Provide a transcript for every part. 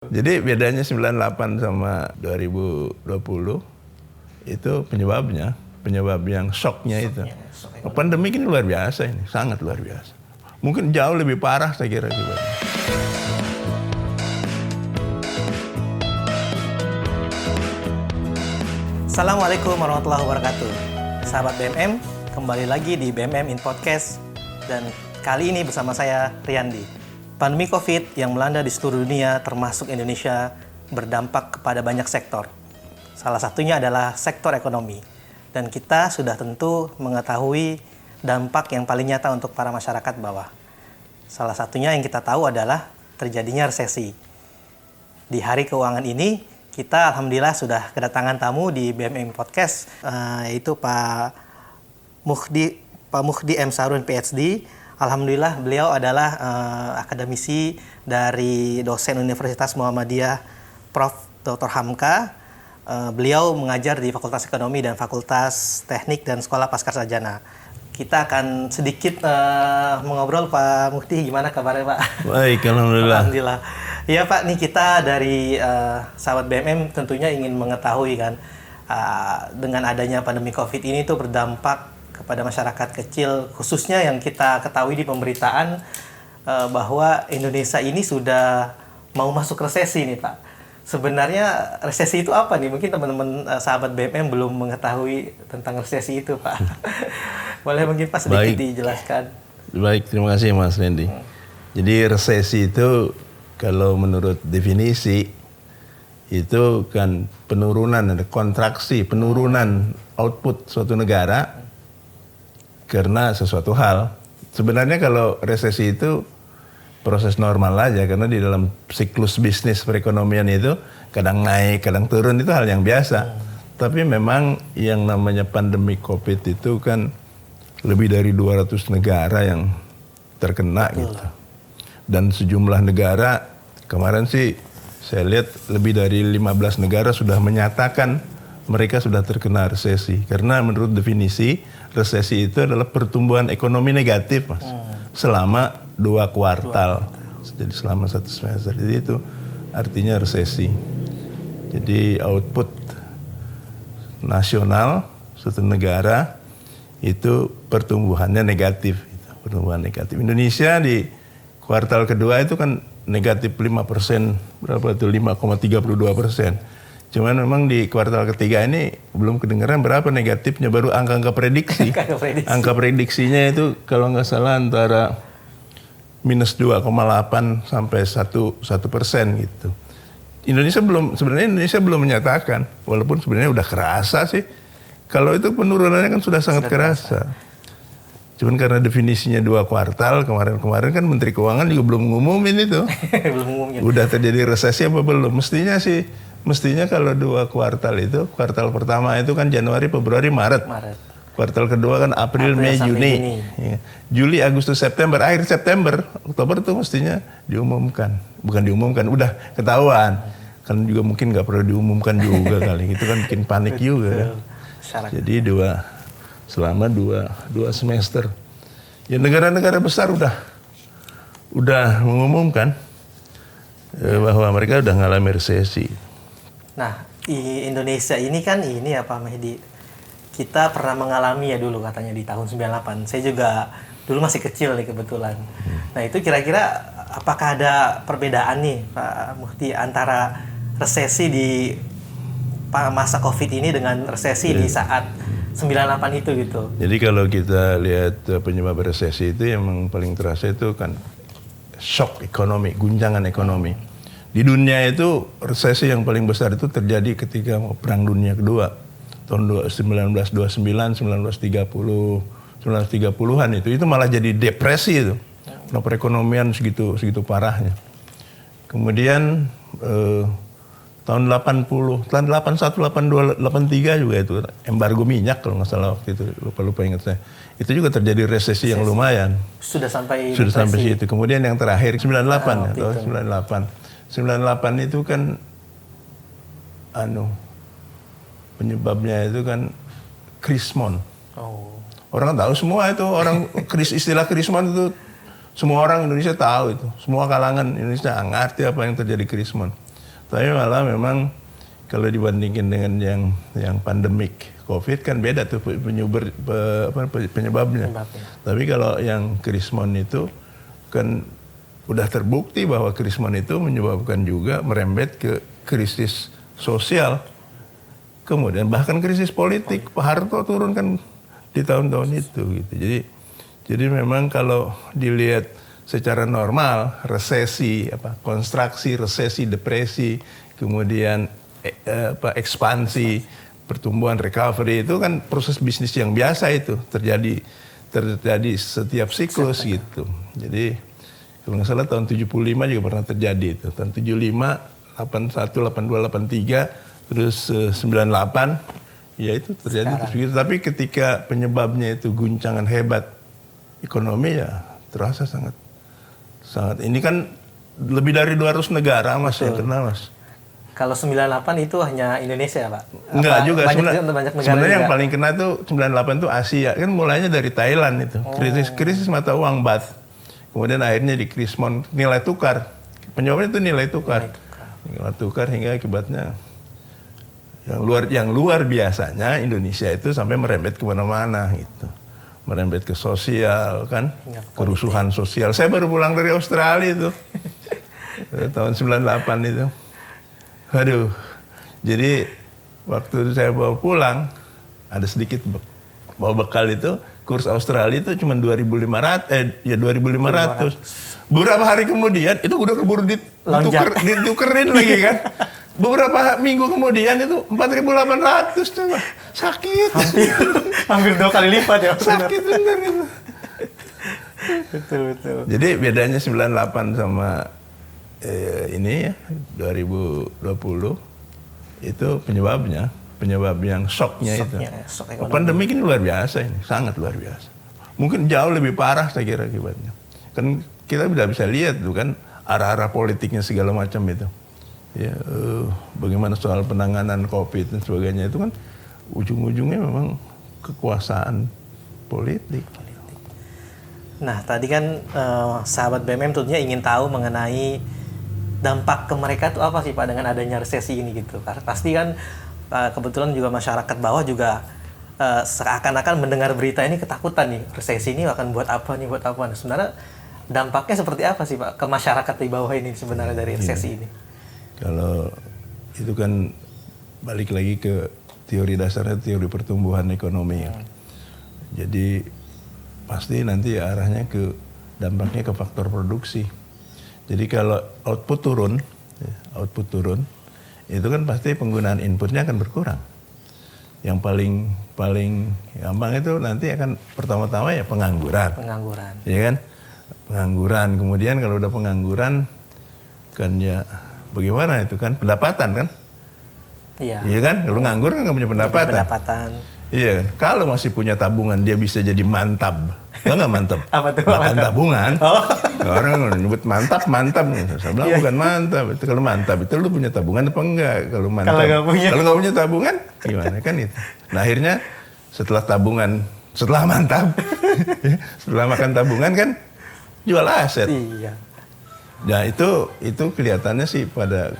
Jadi bedanya 98 sama 2020 itu penyebab yang shocknya itu. Pandemi ini luar biasa ini, sangat luar biasa. Mungkin jauh lebih parah saya kira juga. Assalamualaikum warahmatullahi wabarakatuh. Sahabat BMM, kembali lagi di BMM in Podcast. Dan kali ini bersama saya, Riyandi. Pandemi COVID yang melanda di seluruh dunia, termasuk Indonesia, berdampak kepada banyak sektor. Salah satunya adalah sektor ekonomi. Dan kita sudah tentu mengetahui dampak yang paling nyata untuk para masyarakat bawah. Salah satunya yang kita tahu adalah terjadinya resesi. Di hari keuangan ini, kita alhamdulillah sudah kedatangan tamu di BMM Podcast, yaitu Pak Muhdi M. Sarun PhD. Alhamdulillah beliau adalah akademisi dari dosen Universitas Muhammadiyah Prof. Dr. Hamka. Beliau mengajar di Fakultas Ekonomi dan Fakultas Teknik dan Sekolah Pascasarjana. Kita akan sedikit mengobrol, Pak Muhdi, gimana kabarnya, Pak? Baik, alhamdulillah. Alhamdulillah. Ya Pak, nih kita dari sahabat BMM tentunya ingin mengetahui kan, dengan adanya pandemi COVID ini tuh berdampak kepada masyarakat kecil, khususnya yang kita ketahui di pemberitaan bahwa Indonesia ini sudah mau masuk resesi nih Pak. Sebenarnya resesi itu apa nih? Mungkin teman-teman sahabat BMM belum mengetahui tentang resesi itu Pak. Boleh mungkin Pak sedikit dijelaskan? Baik, terima kasih Mas Randy. Jadi resesi itu kalau menurut definisi itu kan penurunan, ada kontraksi, penurunan output suatu negara karena sesuatu hal. Sebenarnya kalau resesi itu proses normal aja, karena di dalam siklus bisnis perekonomian itu kadang naik, kadang turun, itu hal yang biasa. Tapi memang yang namanya pandemi COVID itu kan lebih dari 200 negara yang terkena gitu. Dan sejumlah negara, kemarin sih saya lihat lebih dari 15 negara sudah menyatakan mereka sudah terkena resesi. Karena menurut definisi, resesi itu adalah pertumbuhan ekonomi negatif, Mas. Selama 2 kuartal. Jadi selama 1 semester. Jadi itu artinya resesi. Jadi output nasional suatu negara itu pertumbuhannya negatif. Pertumbuhan negatif. Indonesia di kuartal kedua itu kan negatif 5%, berapa itu? 5,32%. Cuman memang di kuartal ketiga ini belum kedengaran berapa negatifnya, baru angka-angka prediksi. Angka prediksinya itu kalau nggak salah antara minus 2,8 sampai 1% gitu. Sebenarnya Indonesia belum menyatakan, walaupun sebenarnya udah kerasa sih. Kalau itu penurunannya kan sudah sangat kerasa. Cuman karena definisinya 2 kuartal, kemarin kan Menteri Keuangan juga belum ngumumin itu. Belum ngumumin. Udah terjadi resesi apa belum? Mestinya kalau 2 kuartal itu, kuartal pertama itu kan Januari, Februari, Maret. Kuartal kedua kan April, Mei, Juni. Ya. Juli, Agustus, September, akhir September, Oktober itu mestinya diumumkan. Bukan diumumkan, udah ketahuan. Kan juga mungkin nggak perlu diumumkan juga kali. Itu kan bikin panik juga. Jadi selama dua semester. Ya negara-negara besar udah mengumumkan bahwa mereka udah ngalami resesi. Nah, di Indonesia ini kan ya Pak Mehdi, kita pernah mengalami ya dulu katanya di tahun 98. Saya juga dulu masih kecil nih kebetulan. Nah itu kira-kira apakah ada perbedaan nih Pak Muhdi antara resesi di masa COVID ini dengan resesi di saat 98 itu gitu? Jadi kalau kita lihat penyebab resesi itu yang paling terasa itu kan shock ekonomi, guncangan ekonomi. Di dunia itu resesi yang paling besar itu terjadi ketika Perang Dunia Kedua. Tahun 1929, 1930, 1930-an itu malah jadi depresi itu. Nah, perekonomian segitu parahnya. Kemudian tahun 80, tahun 81, 82, 83 juga itu embargo minyak kalau nggak salah waktu itu, lupa ingat saya. Itu juga terjadi resesi yang lumayan. Sudah sampai situ. Kemudian yang terakhir 98 atau 98 itu kan penyebabnya itu kan krismon. Orang tahu semua itu, istilah krismon itu semua orang Indonesia tahu itu. Semua kalangan Indonesia ngerti apa yang terjadi krismon. Tapi malah memang kalau dibandingkan dengan yang pandemik COVID kan beda tuh penyebabnya. Tapi kalau yang Krismon itu kan udah terbukti bahwa Krismon itu menyebabkan juga merembet ke krisis sosial, kemudian bahkan krisis politik. Pak Harto turun kan di tahun-tahun itu gitu. Jadi memang kalau dilihat secara normal resesi, konstruksi, resesi, depresi, kemudian ekspansi, pertumbuhan, recovery itu kan proses bisnis yang biasa itu terjadi setiap siklus gitu. Jadi kalau nggak salah tahun 75 juga pernah terjadi itu. Tahun 75, 81, 82, 83, terus 98, ya itu terjadi terus gitu. Tapi ketika penyebabnya itu guncangan hebat ekonomi ya terasa sangat. Ini kan lebih dari 200 negara Mas yang kena Mas. Kalau 98 itu hanya Indonesia Pak? Enggak juga. Banyak negara sebenarnya yang juga. paling kena tuh 98 itu Asia. Kan mulainya dari Thailand itu. Krisis mata uang baht. Kemudian akhirnya di Krismon nilai tukar. Penyebabnya itu nilai tukar. Nilai tukar hingga akibatnya yang luar biasanya Indonesia itu sampai merembet kemana-mana gitu. Merembet ke sosial kan, kerusuhan sosial. Saya baru pulang dari Australia itu. Tahun 98 itu. Aduh, jadi waktu saya bawa pulang, ada sedikit bawa bekal itu, kurs Australia itu cuma 2.500. Beberapa hari kemudian, itu udah keburu ditukerin lagi kan. Beberapa minggu kemudian itu 4.800 coba. Sakit. Hampir 2 kali lipat ya. Sakit bener itu. Betul. Jadi bedanya 98 sama ini ya 2020 itu penyebab yang shocknya itu. Pandemi ini luar biasa ini, sangat luar biasa. Mungkin jauh lebih parah saya kira akibatnya. Kan kita bisa lihat tuh kan arah-arah politiknya segala macam itu. Ya, bagaimana soal penanganan COVID dan sebagainya itu kan ujung-ujungnya memang kekuasaan politik. Nah, tadi kan sahabat BMM tentunya ingin tahu mengenai dampak ke mereka itu apa sih Pak dengan adanya resesi ini gitu. Karena pasti kan kebetulan juga masyarakat bawah juga seakan-akan mendengar berita ini ketakutan nih, resesi ini akan buat apa nih. Nah, sebenarnya dampaknya seperti apa sih Pak ke masyarakat di bawah ini sebenarnya dari resesi ini? Kalau itu kan balik lagi ke teori dasarnya, teori pertumbuhan ekonomi. Jadi pasti nanti arahnya dampaknya ke faktor produksi. Jadi kalau output turun, itu kan pasti penggunaan inputnya akan berkurang. Yang paling gampang itu nanti akan pertama-tama ya pengangguran. Ya kan? Pengangguran. Kemudian kalau udah pengangguran kan ya bagaimana itu kan? Pendapatan kan? Iya kan? Kalau nganggur kan nggak punya pendapatan. Iya kan? Kalau masih punya tabungan dia bisa jadi mantab. Nggak mantap? Apa tuh? Makan tabungan. Orang nyebut mantap. Saya bilang bukan mantap. Itu kalau mantap itu lu punya tabungan apa enggak? Kalau mantap. Kalau nggak punya tabungan gimana kan itu? Nah akhirnya setelah mantap, setelah makan tabungan kan jual aset. Iya. Nah itu kelihatannya sih pada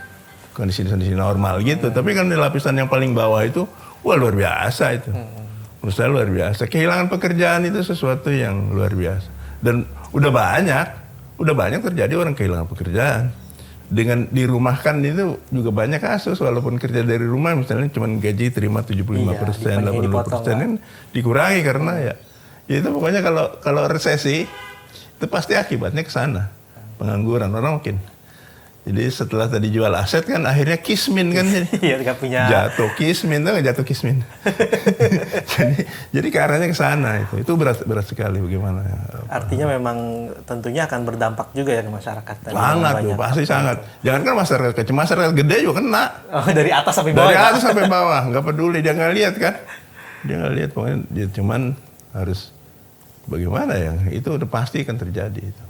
kondisi normal gitu. Tapi kan di lapisan yang paling bawah itu, wah luar biasa itu. Menurut saya luar biasa. Kehilangan pekerjaan itu sesuatu yang luar biasa. Dan udah banyak terjadi orang kehilangan pekerjaan. Dengan dirumahkan itu juga banyak kasus. Walaupun kerja dari rumah misalnya cuma gaji terima 75%, 80% kan dikurangi karena ya itu pokoknya kalau resesi itu pasti akibatnya ke sana. Pengangguran orang makin. Jadi setelah tadi jual aset kan akhirnya kismin kan. Iya, nggak punya. Jatuh kismin. jadi ke arahnya ke sana itu. Itu berat sekali bagaimana. Artinya memang tentunya akan berdampak juga ya ke masyarakat. Sangat tuh, pasti sangat. Jangan kan masyarakat kecil, masyarakat gede juga kena. Oh, dari atas sampai bawah. Dari atas sampai bawah, nggak peduli, dia nggak lihat kan. Dia nggak lihat, pokoknya dia cuman harus bagaimana ya, itu udah pasti akan terjadi itu.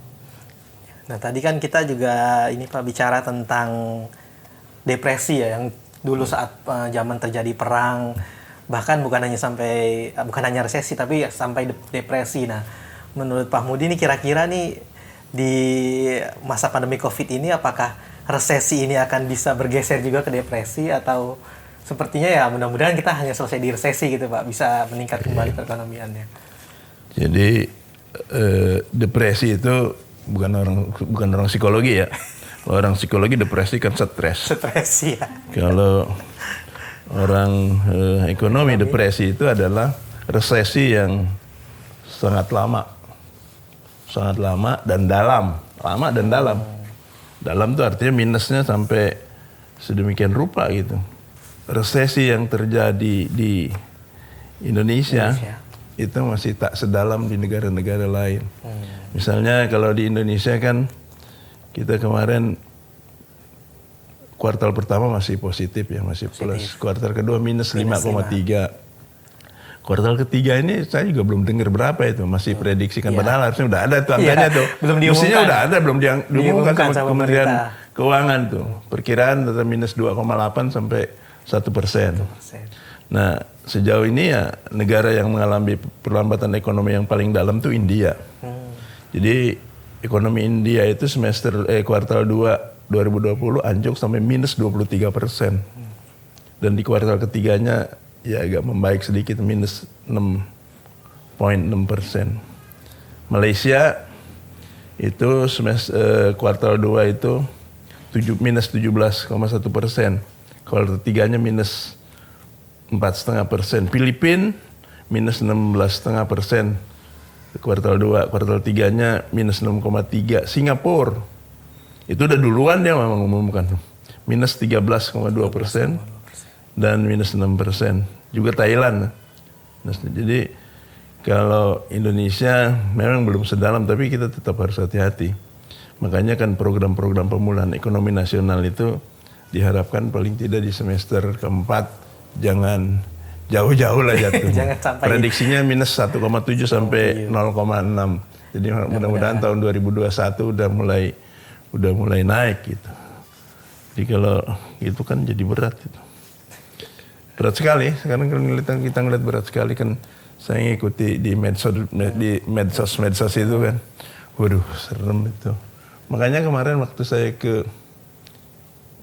Nah tadi kan kita juga ini Pak bicara tentang depresi ya, yang dulu saat zaman terjadi perang, bahkan bukan hanya resesi tapi sampai depresi. Nah menurut Pak Mudi ini kira-kira nih di masa pandemi COVID ini apakah resesi ini akan bisa bergeser juga ke depresi, atau sepertinya ya mudah-mudahan kita hanya selesai di resesi gitu Pak, bisa meningkat kembali perekonomiannya. Jadi depresi itu bukan orang psikologi ya. Kalau orang psikologi depresi kan stres. Stres ya. Kalau orang ekonomi depresi itu adalah resesi yang sangat lama dan dalam. Dalam itu artinya minusnya sampai sedemikian rupa gitu. Resesi yang terjadi di Indonesia itu masih tak sedalam di negara-negara lain. Misalnya kalau di Indonesia kan kita kemarin kuartal pertama masih positif ya, masih plus. Kuartal kedua minus 5,3. Kuartal ketiga ini saya juga belum dengar berapa itu, masih prediksikan. Padahal harusnya udah ada tuh angkanya tuh. Belum diumumkan. Mestinya udah ada, belum diumumkan sama Kementerian pemerintah. Keuangan tuh. Perkiraan tetap minus 2,8 sampai 1%. Nah, sejauh ini ya negara yang mengalami perlambatan ekonomi yang paling dalam tuh India. Jadi ekonomi India itu kuartal 2 2020 anjlok sampai minus 23%. Dan di kuartal ketiganya ya agak membaik sedikit, minus 6,6%. Malaysia itu kuartal 2 itu minus 17,1%. Kuartal ketiganya minus 4,5%. Filipina minus 16,5%. Kuartal 2, kuartal 3-nya minus 6,3%. Singapura itu udah duluan dia memang mengumumkan minus 13,2% dan minus 6%. Juga Thailand. Jadi kalau Indonesia memang belum sedalam, tapi kita tetap harus hati-hati. Makanya kan program-program pemulihan ekonomi nasional itu diharapkan paling tidak di semester keempat jangan jauh-jauh lah jatuh. Prediksinya minus 1,7 sampai 0,6. Jadi mudah-mudahan tahun 2021 udah mulai naik gitu. Jadi kalau itu kan jadi berat itu. Berat sekali. Sekarang kita ngeliat berat sekali kan. Saya ngikuti di medsos itu kan. Waduh, serem itu. Makanya kemarin waktu saya ke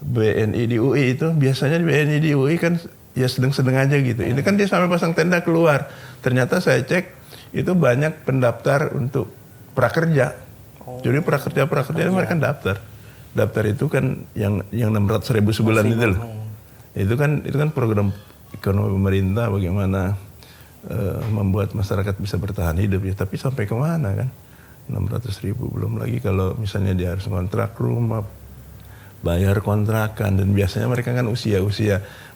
BNI di UI itu, biasanya di BNI di UI kan ya sedang-sedang aja gitu. Ini kan dia sampai pasang tenda keluar. Ternyata saya cek itu banyak pendaftar untuk prakerja. Jadi prakerja mereka daftar. Daftar itu kan yang 600.000 sebulan itu loh. Itu kan program ekonomi pemerintah bagaimana membuat masyarakat bisa bertahan hidup ya. Tapi sampai kemana kan? 600.000 belum lagi kalau misalnya dia harus kontrak rumah, bayar kontrakan, dan biasanya mereka kan usia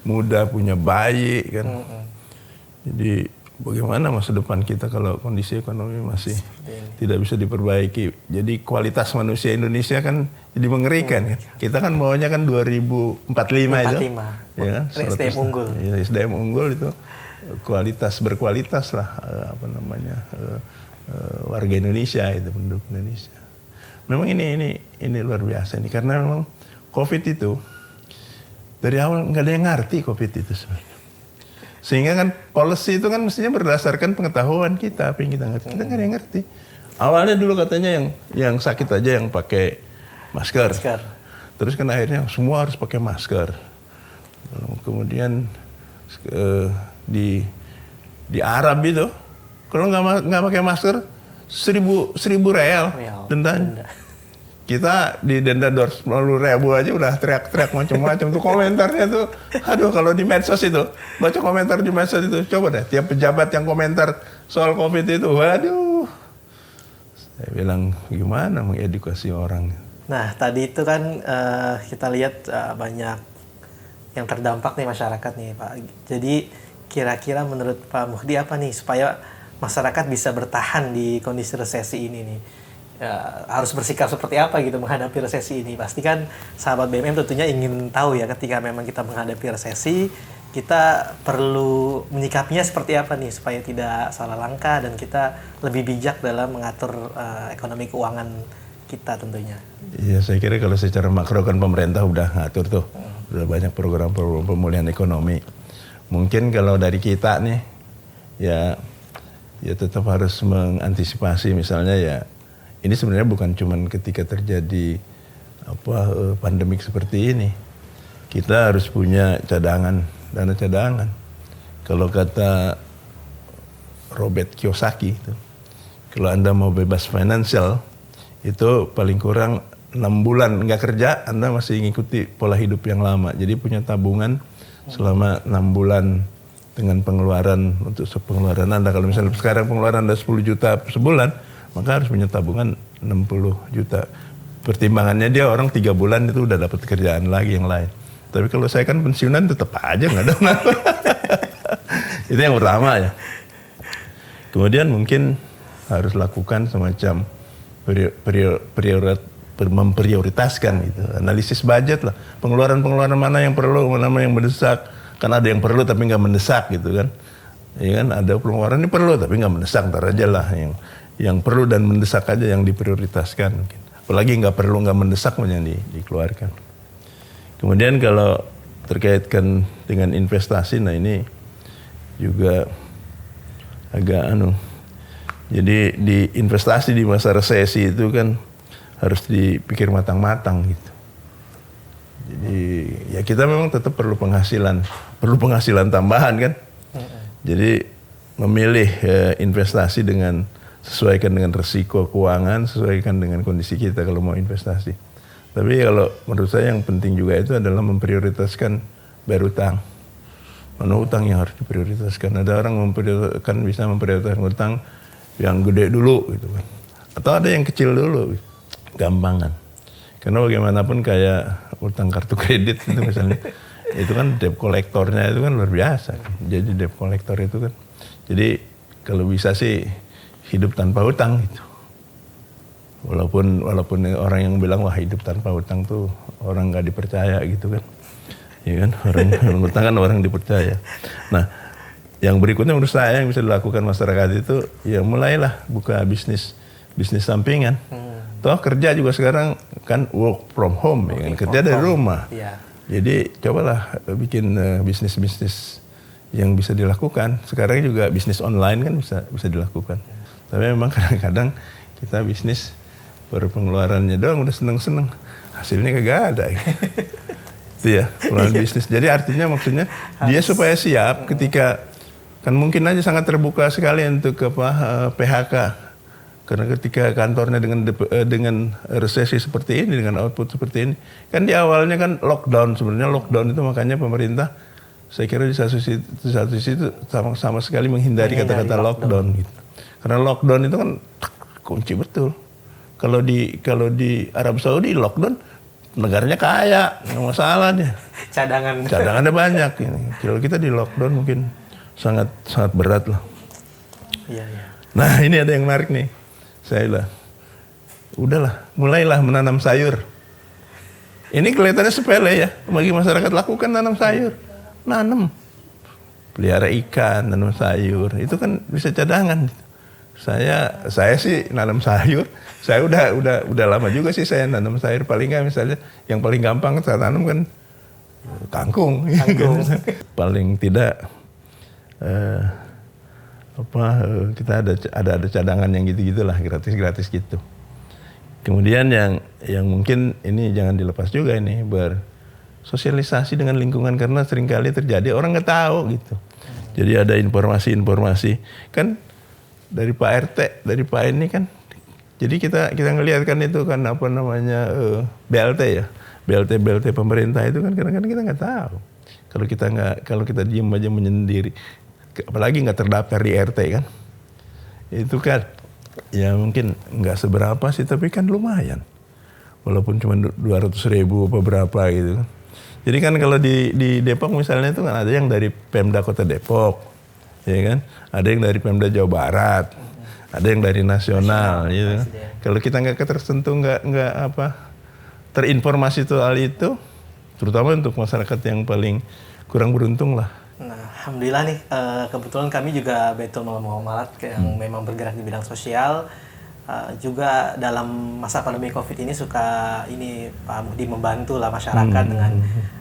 muda, punya bayi kan. Jadi bagaimana masa depan kita kalau kondisi ekonomi masih tidak bisa diperbaiki. Jadi kualitas manusia Indonesia kan jadi mengerikan kan. Kita kan maunya kan 2045 itu. Ya kan? SDM unggul. Ya, SDM unggul itu berkualitas lah warga Indonesia itu, penduduk Indonesia. Memang ini luar biasa nih, karena memang COVID itu dari awal nggak ada yang ngerti COVID itu sebenarnya. Sehingga kan policy itu kan mestinya berdasarkan pengetahuan kita, apa yang kita ngerti. Kita nggak ada yang ngerti. Awalnya dulu katanya yang sakit aja yang pakai masker. Terus kan akhirnya semua harus pakai masker. Kemudian di Arab itu kalau nggak pakai masker 1.000 real denda. Kita di denda 250.000 aja udah teriak-teriak macam-macam tuh komentarnya tuh. Aduh, kalau di medsos itu, baca komentar di medsos itu, coba deh tiap pejabat yang komentar soal COVID itu, waduh. Saya bilang gimana mengedukasi orang. Nah, tadi itu kan kita lihat banyak yang terdampak nih masyarakat nih Pak. Jadi kira-kira menurut Pak Muhdi apa nih supaya masyarakat bisa bertahan di kondisi resesi ini nih? Harus bersikap seperti apa gitu menghadapi resesi ini? Pasti kan sahabat BMM tentunya ingin tahu ya, ketika memang kita menghadapi resesi, kita perlu menyikapinya seperti apa nih supaya tidak salah langkah dan kita lebih bijak dalam mengatur ekonomi keuangan kita tentunya. Iya, saya kira kalau secara makro kan pemerintah udah ngatur tuh. Udah banyak program pemulihan ekonomi. Mungkin kalau dari kita nih ya tetap harus mengantisipasi, misalnya ya ini sebenarnya bukan cuma ketika terjadi pandemik seperti ini, kita harus punya dana cadangan. Kalau kata Robert Kiyosaki itu, kalau Anda mau bebas finansial, itu paling kurang 6 bulan nggak kerja, Anda masih ngikuti pola hidup yang lama. Jadi punya tabungan selama 6 bulan dengan pengeluaran untuk pengeluaran Anda. Kalau misalnya sekarang pengeluaran Anda 10 juta sebulan, maka harus punya tabungan 60 juta. Pertimbangannya dia orang 3 bulan itu udah dapat kerjaan lagi yang lain. Tapi kalau saya kan pensiunan tetap aja nggak ada. Itu yang pertama ya. Kemudian mungkin harus lakukan semacam memprioritaskan gitu. Analisis budget lah. Pengeluaran mana yang perlu, mana yang mendesak. Kan ada yang perlu tapi nggak mendesak gitu kan. Ya kan, ada pengeluaran ini perlu tapi nggak mendesak, ntar aja lah yang perlu dan mendesak aja yang diprioritaskan. Mungkin. Apalagi nggak perlu nggak mendesak yang dikeluarkan. Kemudian kalau terkaitkan dengan investasi, nah ini juga agak jadi di investasi di masa resesi itu kan harus dipikir matang-matang gitu. Jadi ya kita memang tetap perlu penghasilan tambahan kan. Jadi memilih investasi sesuaikan dengan risiko keuangan, sesuaikan dengan kondisi kita kalau mau investasi. Tapi kalau menurut saya yang penting juga itu adalah memprioritaskan bayar utang. Mana utang yang harus diprioritaskan? Ada orang bisa memprioritaskan utang yang gede dulu gitu kan. Atau ada yang kecil dulu, gampangan. Karena bagaimanapun kayak utang kartu kredit itu misalnya, itu kan debt kolektornya itu kan luar biasa. Jadi debt kolektor itu kan. Jadi kalau bisa sih hidup tanpa utang gitu. Walaupun orang yang bilang wah hidup tanpa utang tuh orang nggak dipercaya gitu kan. Ya kan, orang utang kan orang dipercaya. Nah, yang berikutnya menurut saya yang bisa dilakukan masyarakat itu ya mulailah buka bisnis sampingan. Toh kerja juga sekarang kan work from home, ya kan, kerja dari rumah. Yeah. Jadi cobalah bikin bisnis yang bisa dilakukan. Sekarang juga bisnis online kan bisa dilakukan. Tapi memang kadang-kadang kita bisnis baru pengeluarannya doang udah seneng-seneng, hasilnya kagak ada. Itu ya, pengeluaran bisnis. Jadi artinya maksudnya dia supaya siap ketika kan mungkin aja sangat terbuka sekali untuk PHK. Karena ketika kantornya dengan resesi seperti ini, dengan output seperti ini, kan di awalnya kan lockdown. Sebenarnya lockdown itu makanya pemerintah, saya kira di satu sisi itu sama sekali menghindari kata-kata lockdown gitu. Karena lockdown itu kan kunci betul. Kalau di Arab Saudi lockdown, negaranya kaya, nggak masalah dia. Cadangannya banyak. Ini. Kalau kita di lockdown mungkin sangat berat lah. Iya. Nah ini ada yang menarik nih. Mulailah menanam sayur. Ini kelihatannya sepele ya, bagi masyarakat lakukan tanam sayur, pelihara ikan, nanam sayur, itu kan bisa cadangan. Saya sih nanam sayur, saya udah lama juga sih saya nanam sayur. Paling nggak misalnya yang paling gampang saya tanam kan kangkung. Paling tidak kita ada cadangan yang gitu-gitulah, gratis gitu. Kemudian yang mungkin ini jangan dilepas juga ini, bersosialisasi dengan lingkungan karena seringkali terjadi orang nggak tahu gitu. Jadi ada informasi kan dari Pak RT, dari Pak ini kan. Jadi kita ngelihat kan itu kan BLT ya. BLT pemerintah itu kan kadang-kadang kita nggak tahu. Kalau kita diem aja menyendiri, apalagi nggak terdaftar di RT kan. Itu kan ya mungkin nggak seberapa sih, tapi kan lumayan. Walaupun cuma 200.000 apa berapa gitu kan. Jadi kan kalau di Depok misalnya itu kan ada yang dari Pemda Kota Depok. Ya kan, ada yang dari Pemda Jawa Barat, ada yang dari nasional, gitu. Kalau kita nggak tersentuh, nggak terinformasi soal itu, terutama untuk masyarakat yang paling kurang beruntung lah. Nah, alhamdulillah nih, kebetulan kami juga Baitul Mal Muamalat yang memang bergerak di bidang sosial. Juga dalam masa pandemi COVID ini Pak Muhdi membantu lah masyarakat dengan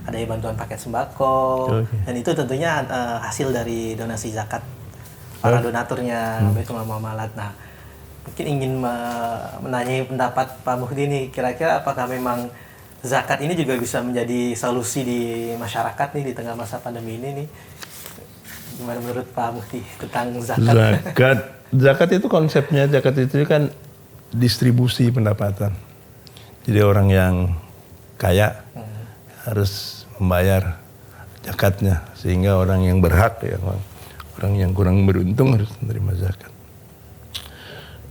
adanya bantuan paket sembako, dan itu tentunya hasil dari donasi zakat para donaturnya Baitul Mal Muamalat. Nah, mungkin ingin menanyai pendapat Pak Muhdi nih, kira-kira apakah memang zakat ini juga bisa menjadi solusi di masyarakat nih di tengah masa pandemi ini nih. Gimana menurut Pak Mufti tentang zakat? Zakat itu konsepnya, zakat itu kan distribusi pendapatan. Jadi orang yang kaya harus membayar zakatnya, sehingga orang yang berhak, ya, orang yang kurang beruntung harus menerima zakat.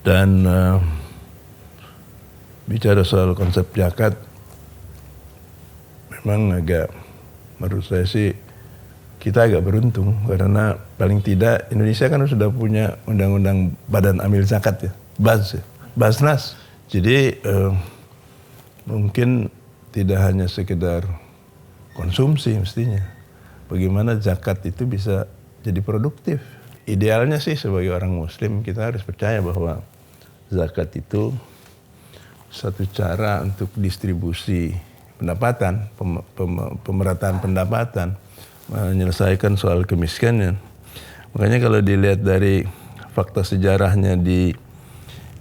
Dan bicara soal konsep zakat, memang menurut saya sih kita agak beruntung karena paling tidak Indonesia kan sudah punya undang-undang Badan Amil Zakat ya, Basnas. Jadi mungkin tidak hanya sekedar konsumsi mestinya. Bagaimana zakat itu bisa jadi produktif. Idealnya sih sebagai orang Muslim kita harus percaya bahwa zakat itu satu cara untuk distribusi pendapatan, pemerataan pendapatan, menyelesaikan soal kemiskinan. Makanya kalau dilihat dari fakta sejarahnya di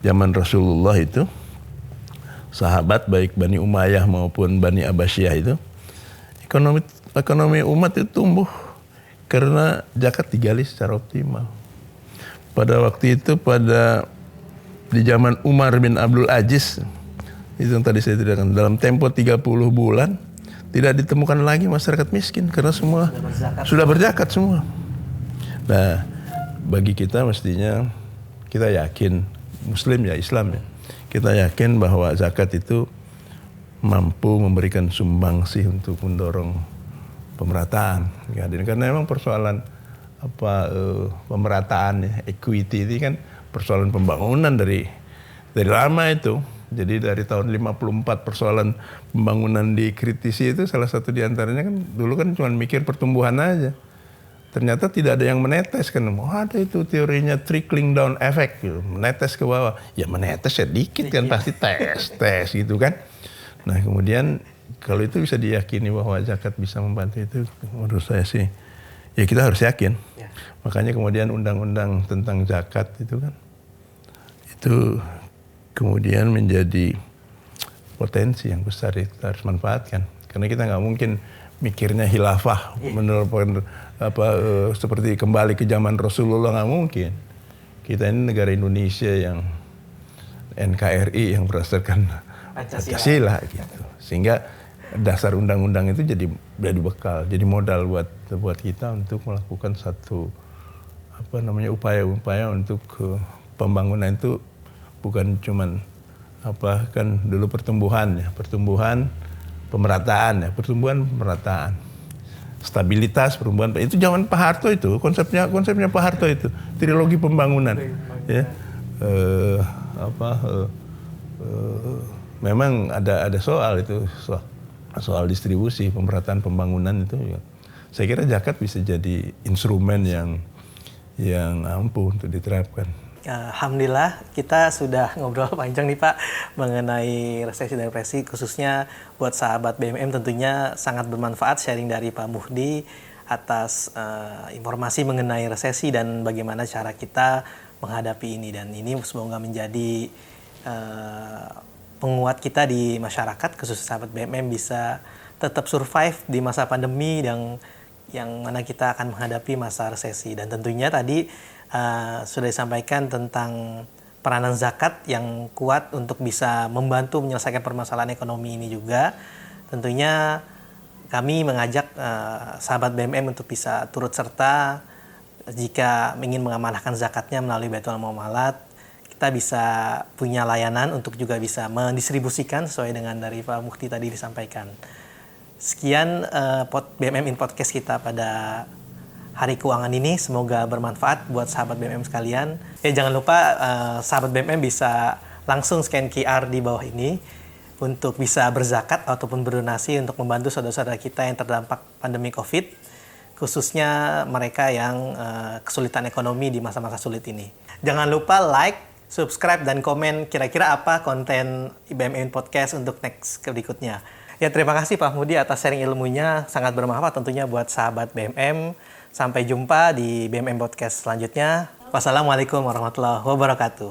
zaman Rasulullah itu, sahabat baik Bani Umayyah maupun Bani Abbasiyah itu, ekonomi umat itu tumbuh karena zakat digali secara optimal. Pada waktu itu di zaman Umar bin Abdul Aziz, itu yang tadi saya ceritakan, dalam tempo 30 bulan tidak ditemukan lagi masyarakat miskin karena semua sudah berzakat semua. Nah, bagi kita mestinya kita yakin, Muslim ya, Islam ya, kita yakin bahwa zakat itu mampu memberikan sumbangsih untuk mendorong pemerataan. Ya, karena memang persoalan pemerataan ya, equity ini kan persoalan pembangunan dari lama itu. Jadi dari tahun 54 persoalan pembangunan dikritisi itu salah satu diantaranya kan dulu kan cuma mikir pertumbuhan aja. Ternyata tidak ada yang menetes kan. Ada itu teorinya trickling down effect gitu. Menetes ke bawah. Ya menetes sedikit kan pasti tes gitu kan. Nah kemudian kalau itu bisa diyakini bahwa zakat bisa membantu itu, menurut saya sih ya kita harus yakin. Ya. Makanya kemudian undang-undang tentang zakat itu kan itu kemudian menjadi potensi yang besar, kita harus manfaatkan. Karena kita nggak mungkin mikirnya khilafah, menurut seperti kembali ke zaman Rasulullah, nggak mungkin. Kita ini negara Indonesia yang NKRI yang berdasarkan Pancasila gitu. Sehingga dasar undang-undang itu jadi bekal, jadi modal buat kita untuk melakukan satu upaya-upaya untuk pembangunan itu. Bukan cuman kan dulu pertumbuhan pemerataan, stabilitas, pertumbuhan itu zaman Pak Harto itu konsepnya Pak Harto itu trilogi pembangunan ya. Memang ada soal itu soal distribusi pemerataan pembangunan itu ya. Saya kira zakat bisa jadi instrumen yang ampuh untuk diterapkan. Alhamdulillah kita sudah ngobrol panjang nih Pak mengenai resesi dan depresi, khususnya buat sahabat BMM tentunya sangat bermanfaat sharing dari Pak Muhdi atas informasi mengenai resesi dan bagaimana cara kita menghadapi ini, dan ini semoga menjadi penguat kita di masyarakat, khusus sahabat BMM bisa tetap survive di masa pandemi yang mana kita akan menghadapi masa resesi. Dan tentunya tadi sudah disampaikan tentang peranan zakat yang kuat untuk bisa membantu menyelesaikan permasalahan ekonomi ini juga. Tentunya kami mengajak sahabat BMM untuk bisa turut serta jika ingin mengamanahkan zakatnya melalui Baitul Muamalat. Kita bisa punya layanan untuk juga bisa mendistribusikan sesuai dengan dari Pak Mufti tadi disampaikan. Sekian BMM in Podcast kita pada Hari Keuangan ini, semoga bermanfaat buat sahabat BMM sekalian. Jangan lupa sahabat BMM bisa langsung scan QR di bawah ini untuk bisa berzakat ataupun berdonasi untuk membantu saudara-saudara kita yang terdampak pandemi COVID, khususnya mereka yang kesulitan ekonomi di masa-masa sulit ini. Jangan lupa like, subscribe, dan komen kira-kira apa konten BMM Podcast untuk next berikutnya. Ya, terima kasih Pak Mudi atas sharing ilmunya, sangat bermanfaat tentunya buat sahabat BMM. Sampai jumpa di BMM Podcast selanjutnya. Wassalamualaikum warahmatullahi wabarakatuh.